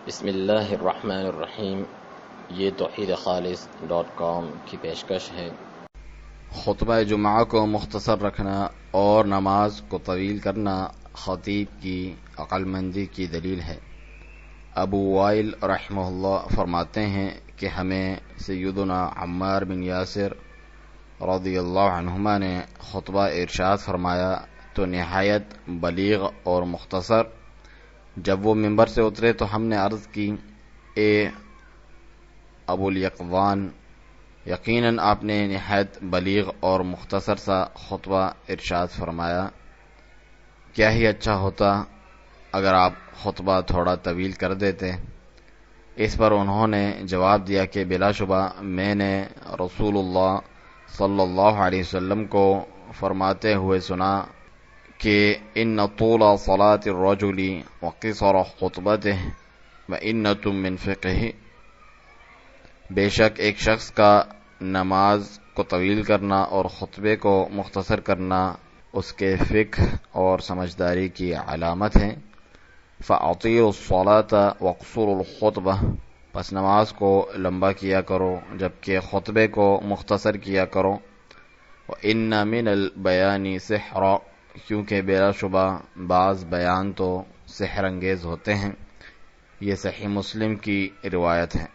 بسم اللہ الرحمن الرحیم۔ یہ توحیدخالص.com کی پیشکش ہے۔ خطبہ جمعہ کو مختصر رکھنا اور نماز کو طویل کرنا خطیب کی عقل مندی کی دلیل ہے۔ ابو وائل رحمہ اللہ فرماتے ہیں کہ ہمیں سیدنا عمار بن یاسر رضی اللہ عنہما نے خطبہ ارشاد فرمایا تو نہایت بلیغ اور مختصر۔ جب وہ ممبر سے اترے تو ہم نے عرض کی، اے ابو الیقظان، یقیناً آپ نے نہایت بلیغ اور مختصر سا خطبہ ارشاد فرمایا، کیا ہی اچھا ہوتا اگر آپ خطبہ تھوڑا طویل کر دیتے۔ اس پر انہوں نے جواب دیا کہ بلا شبہ میں نے رسول اللہ صلی اللہ علیہ وسلم کو فرماتے ہوئے سنا کہ ان طول صلاة الرجل وقصر خطبته وإنة من فقه، بے شک ایک شخص کا نماز کو طویل کرنا اور خطبے کو مختصر کرنا اس کے فقہ اور سمجھداری کی علامت ہے۔ فأطیلوا الصلاة وقصروا الخطبہ، پس نماز کو لمبا کیا کرو جبکہ خطبے کو مختصر کیا کرو۔ وإن من البیان سحرا، کیونکہ بلا شبہ بعض بیان تو سحر انگیز ہوتے ہیں۔ یہ صحیح مسلم کی روایت ہے۔